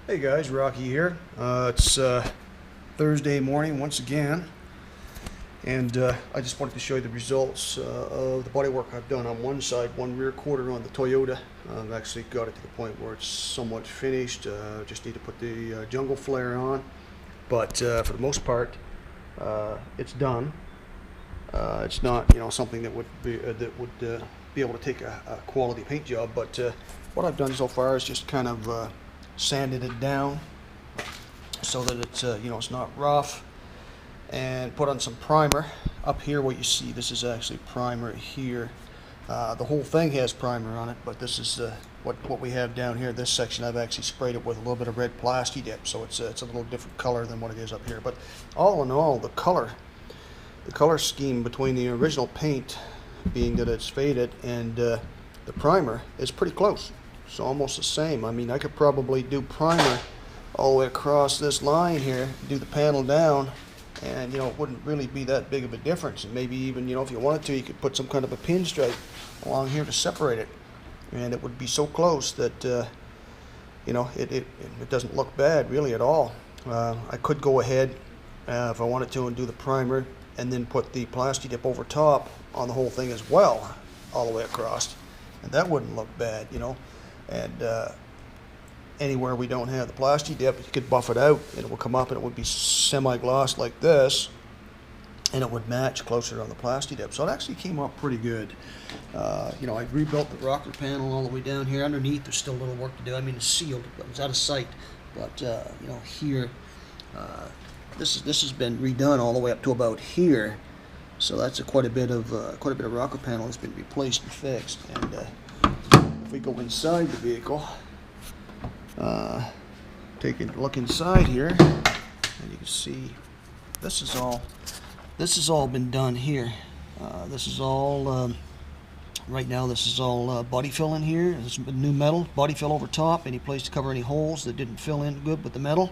Hey guys, Rocky here. It's Thursday morning once again, and I just wanted to show you the results of the body work I've done on one side, one rear quarter on the Toyota. I've actually got it to the point where it's somewhat finished. Just need to put the jungle flare on, but for the most part, it's done. It's not, something that would be able to take a quality paint job, but what I've done so far is just kind of sanded it down so that it's it's not rough, and put on some primer. Up here, what you see, this is actually primer here. The whole thing has primer on it, but this is what we have down here. This section I've actually sprayed it with a little bit of red plasti dip, so it's a little different color than what it is up here. But all in all, the color scheme between the original paint, being that it's faded, and the primer is pretty close. So almost the same. I mean, I could probably do primer all the way across this line here, do the panel down, and it wouldn't really be that big of a difference. And maybe even if you wanted to, you could put some kind of a pinstripe along here to separate it, and it would be so close that it doesn't look bad really at all. I could go ahead if I wanted to and do the primer and then put the plasti dip over top on the whole thing as well, all the way across, and that wouldn't look bad, And anywhere we don't have the plasti dip, you could buff it out and it will come up and it would be semi-gloss like this, and it would match closer on the plasti dip. So it actually came up pretty good. I rebuilt the rocker panel all the way down here. Underneath there's still a little work to do. I mean, it's sealed, it's out of sight, but here this has been redone all the way up to about here. So that's quite a bit of rocker panel that's been replaced and fixed. And if we go inside the vehicle, take a look inside here, and you can see this is all been done here. This is all right now. This is all body fill in here. This is new metal body fill over top. Any place to cover any holes that didn't fill in good with the metal.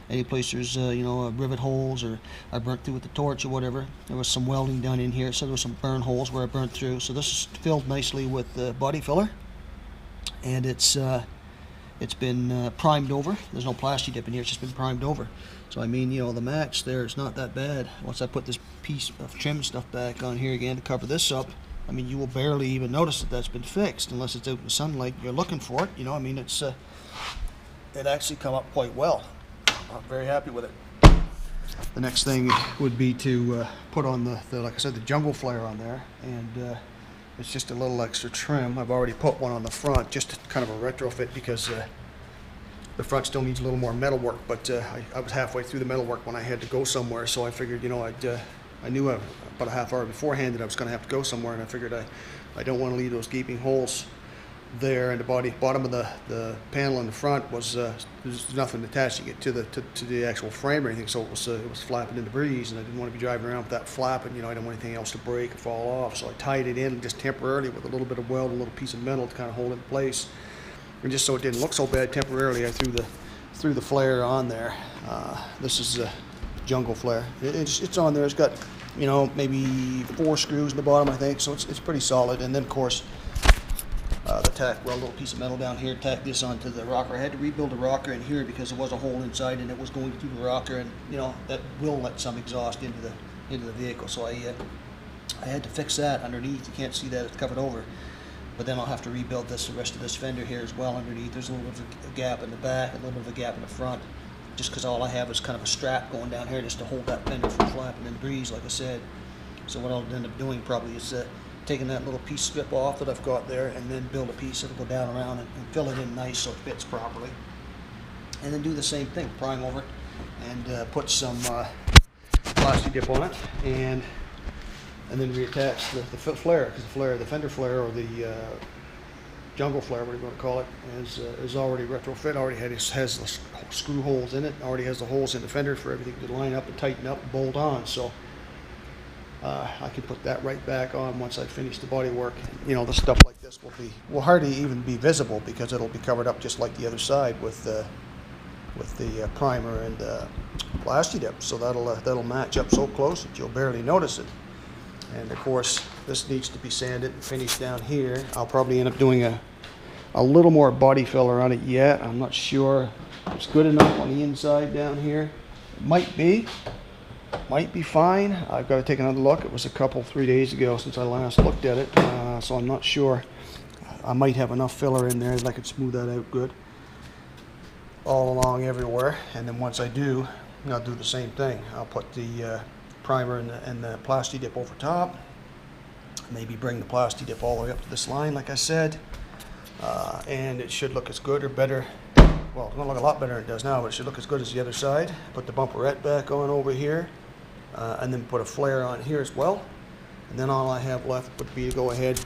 Any place there's rivet holes, or I burnt through with the torch or whatever. There was some welding done in here, so there was some burn holes where I burnt through. So this is filled nicely with the body filler, and it's been primed over. There's no plasti dip in here, it's just been primed over. So I mean, the match there is not that bad. Once I put this piece of trim stuff back on here again to cover this up, I mean, you will barely even notice that that's been fixed unless it's out in the sunlight and you're looking for it. I mean, it actually come up quite well. I'm very happy with it. The next thing would be to put on the like I said, the jungle flare on there, and it's just a little extra trim. I've already put one on the front, just kind of a retrofit, because the front still needs a little more metal work, but I was halfway through the metal work when I had to go somewhere, so I figured, I knew about a half hour beforehand that I was going to have to go somewhere, and I figured I don't want to leave those gaping holes there, and the bottom of the panel in the front was there's nothing attaching it to the actual frame or anything, so it was flapping in the breeze, and I didn't want to be driving around with that flapping. I didn't want anything else to break or fall off, so I tied it in just temporarily with a little bit of weld, a little piece of metal to kind of hold it in place, and just so it didn't look so bad temporarily, I threw the flare on there. This is a jungle flare. It's on there. It's got maybe 4 screws in the bottom, I think, so it's pretty solid. And then of course, the tack weld, a little piece of metal down here, tack this onto the rocker. I had to rebuild the rocker in here because there was a hole inside and it was going through the rocker, and that will let some exhaust into the vehicle. So I had to fix that underneath. You can't see that, it's covered over. But then I'll have to rebuild the rest of this fender here as well underneath. There's a little bit of a gap in the back, a little bit of a gap in the front, just because all I have is kind of a strap going down here just to hold that fender from flapping in the breeze, like I said. So what I'll end up doing probably is taking that little piece strip off that I've got there, and then build a piece that'll go down around and fill it in nice so it fits properly. And then do the same thing, prime over it, and put some plasti dip on it, and then reattach the flare, because the fender flare, or the jungle flare, whatever you want to call it, is already retrofit. Already has the screw holes in it. Already has the holes in the fender for everything to line up and tighten up and bolt on. So I can put that right back on once I finish the body work. The stuff like this will hardly even be visible, because it'll be covered up just like the other side with the primer and plasti dip. So that'll match up so close that you'll barely notice it. And of course, this needs to be sanded and finished down here. I'll probably end up doing a little more body filler on it yet. I'm not sure It's good enough on the inside down here. It might be fine. I've got to take another look. It was a couple, 3 days ago since I last looked at it, so I'm not sure. I might have enough filler in there that I could smooth that out good all along everywhere. And then once I do, I'll do the same thing. I'll put the primer and the Plasti Dip over top. Maybe bring the Plasti Dip all the way up to this line, like I said. And it should look as good or better. Well, it's going to look a lot better than it does now, but it should look as good as the other side. Put the bumperette back on over here, and then put a flare on here as well. And then all I have left would be to go ahead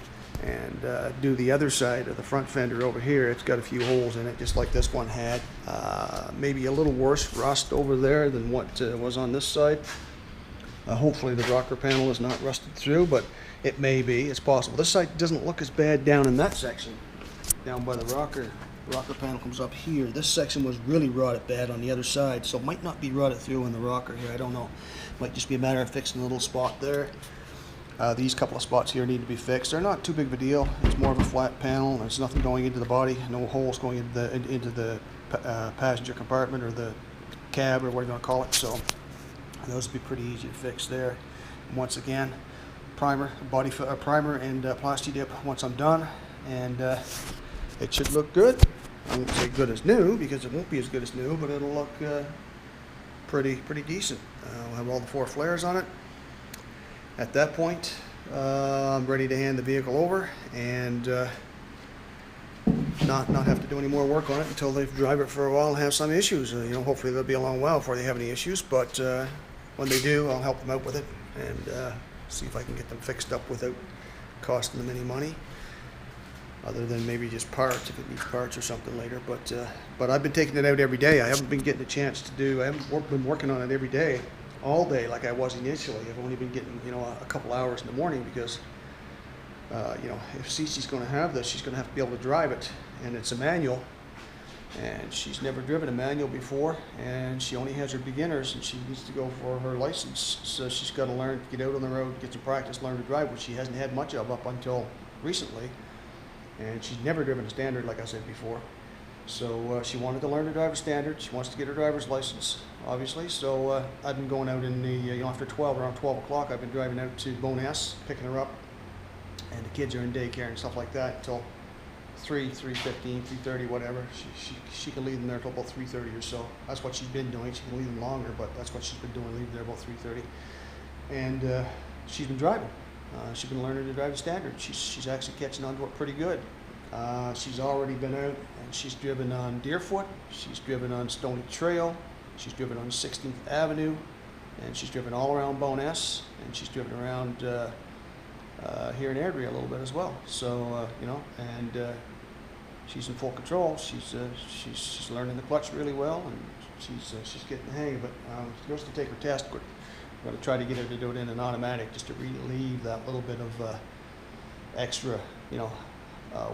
and do the other side of the front fender over here. It's got a few holes in it, just like this one had. Maybe a little worse rust over there than what was on this side. Hopefully the rocker panel is not rusted through, but it may be. It's possible. This side doesn't look as bad down in that section, down by the rocker panel comes up here. This section was really rotted bad on the other side, so it might not be rotted through in the rocker here. I don't know. Might just be a matter of fixing a little spot there. These couple of spots here need to be fixed. They're not too big of a deal. It's more of a flat panel. There's nothing going into the body. No holes going into the passenger compartment or the cab or whatever you want to call it. So those would be pretty easy to fix there. And once again, primer and Plasti Dip once I'm done, and it should look good. I won't say good as new because it won't be as good as new, but it'll look pretty decent. We'll have all the 4 flares on it. At that point, I'm ready to hand the vehicle over and not have to do any more work on it until they drive it for a while and have some issues. You know, hopefully they'll be a long while before they have any issues, but when they do, I'll help them out with it and see if I can get them fixed up without costing them any money, other than maybe just parts if it needs parts or something later. But I've been taking it out every day. I haven't been getting a chance to do. I haven't been working on it every day, all day like I was initially. I've only been getting, you know, a couple hours in the morning because you know, if Cece's going to have this, she's going to have to be able to drive it, and it's a manual, and she's never driven a manual before, and she only has her beginners, and she needs to go for her license. So she's got to learn to get out on the road, get some practice, learn to drive, which she hasn't had much of up until recently. And she's never driven a standard, like I said before. So she wanted to learn to drive a standard. She wants to get her driver's license, obviously. So I've been going out in the, you know, after 12, around 12 o'clock, I've been driving out to Boness, picking her up. And the kids are in daycare and stuff like that until 3:15, 3:30, whatever. She can leave them there until about 3:30 or so. That's what she's been doing. She can leave them longer, but that's what she's been doing, leaving there about 3:30. And she's been driving. She's been learning to drive a standard. She's actually catching on to it pretty good. She's already been out and she's driven on Deerfoot. She's driven on Stony Trail. She's driven on 16th Avenue, and she's driven all around Boness, and she's driven around here in Airdrie a little bit as well. So you know, and she's in full control. She's learning the clutch really well, and she's getting the hang of it. She goes to take her test. We're going to try to get her to do it in an automatic, just to relieve that little bit of extra, you know,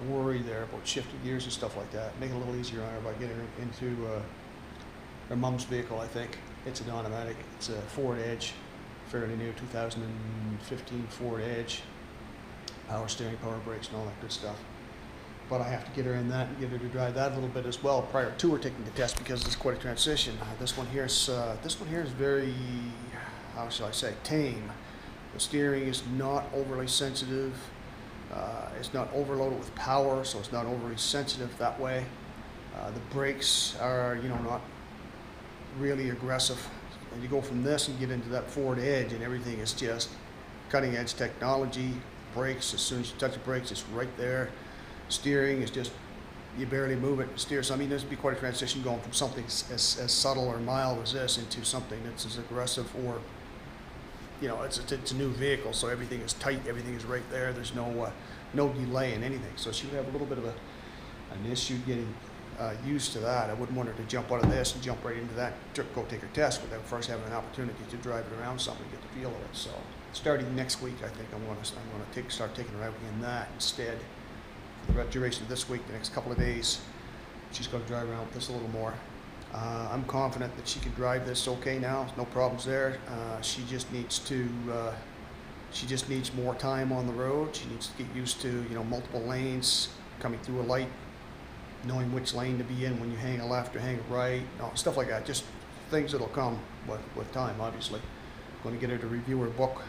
worry there about shifting gears and stuff like that. Make it a little easier on her by getting her into her mom's vehicle. I think it's an automatic. It's a Ford Edge, fairly new, 2015 Ford Edge. Power steering, power brakes, and all that good stuff. But I have to get her in that and get her to drive that a little bit as well prior to her taking the test, because it's quite a transition. This one here is very, how shall I say, tame. The steering is not overly sensitive. It's not overloaded with power, so it's not overly sensitive that way. The brakes are, you know, not really aggressive. And you go from this and get into that Ford Edge, and everything is just cutting edge technology. Brakes, as soon as you touch the brakes, it's right there. Steering is just, you barely move it and steer. So I mean, there's be quite a transition going from something as subtle or mild as this into something that's as aggressive, or, you know, it's a new vehicle, so everything is tight, everything is right there. There's no delay in anything. So she would have a little bit of an issue getting used to that. I wouldn't want her to jump out of this and jump right into that, go take her test without first having an opportunity to drive it around something, get the feel of it. So starting next week, I think I'm going to start taking her out in that instead. For the duration of this week, the next couple of days, she's going to drive around with this a little more. I'm confident that she can drive this okay now. No problems there. She just needs more time on the road. She needs to get used to, you know, multiple lanes, coming through a light, knowing which lane to be in when you hang a left or hang a right, stuff like that. Just things that'll come with time, obviously. I'm going to get her to review her book.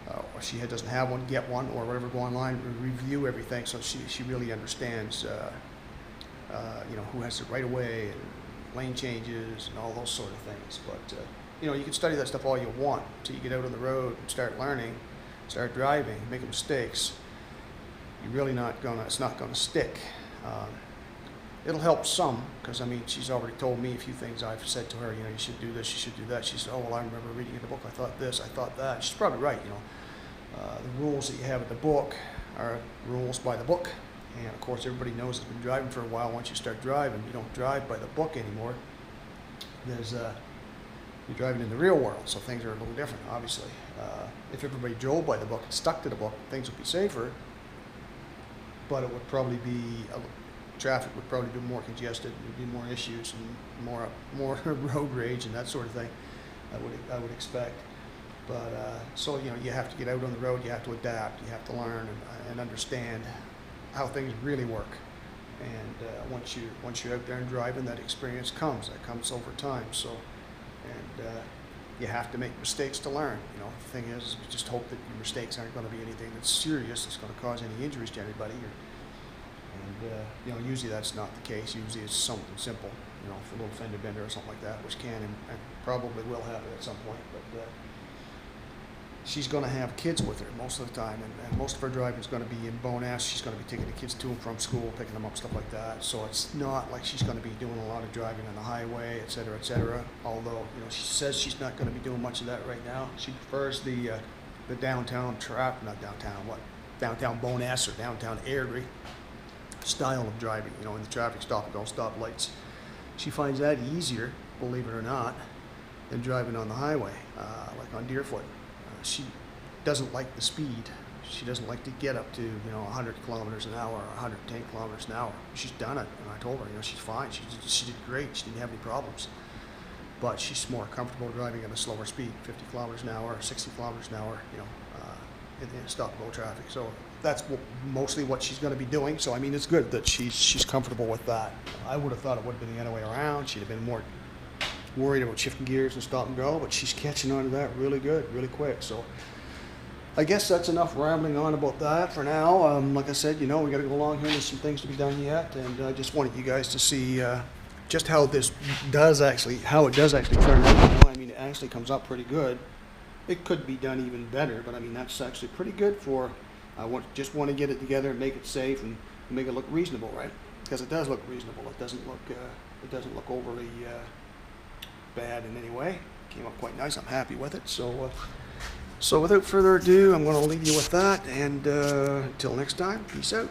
Or she doesn't have one, get one, or whatever, go online, review everything so she really understands, who has the right of way and lane changes and all those sort of things. But, you can study that stuff all you want until you get out on the road and start learning, start driving, making mistakes. You're really it's not gonna stick. It'll help some, because she's already told me a few things I've said to her, you should do this, you should do that. She said, oh, well, I remember reading in the book, I thought this, I thought that. She's probably right, the rules that you have in the book are rules by the book. And of course, everybody knows that's been driving for a while. Once you start driving, you don't drive by the book anymore. You're driving in the real world, so things are a little different, obviously. If everybody drove by the book and stuck to the book, things would be safer, but it would probably be, traffic would probably be more congested, there'd be more issues and more road rage and that sort of thing, I would expect. But, so, you have to get out on the road, you have to adapt, you have to learn and understand how things really work. And once you're out there and driving, that experience comes over time. So, and you have to make mistakes to learn. The thing is, we just hope that your mistakes aren't going to be anything that's serious, that's going to cause any injuries to anybody. And usually that's not the case. Usually it's something simple, a little fender bender or something like that, which can and probably will happen at some point. But she's going to have kids with her most of the time, and most of her driving is going to be in Bonas. She's going to be taking the kids to and from school, picking them up, stuff like that. So it's not like she's going to be doing a lot of driving on the highway, et cetera, et cetera. Although, she says she's not going to be doing much of that right now. She prefers the downtown downtown Bonas or downtown Airdrie style of driving, in the traffic stop and go stop lights. She finds that easier, believe it or not, than driving on the highway, like on Deerfoot. She doesn't like the speed. She doesn't like to get up to 100 kilometers an hour or 110 kilometers an hour. She's done it, and I told her she's fine. She did great. She didn't have any problems. But she's more comfortable driving at a slower speed, 50 kilometers an hour, 60 kilometers an hour, in stop and go traffic. So that's mostly what she's going to be doing. So it's good that she's comfortable with that. I would have thought it would have been the other way around. She'd have been more worried about shifting gears and stop and go, but she's catching on to that really good, really quick. So I guess that's enough rambling on about that for now. Like I said, we got to go along here. There's some things to be done yet, and I just wanted you guys to see just how it does actually turn out. It actually comes up pretty good. It could be done even better, but that's actually pretty good for. Just want to get it together and make it safe and make it look reasonable, right? Because it does look reasonable. It doesn't look overly bad in any way. Came up quite nice. I'm happy with it. So without further ado, I'm going to leave you with that, and until next time, peace out.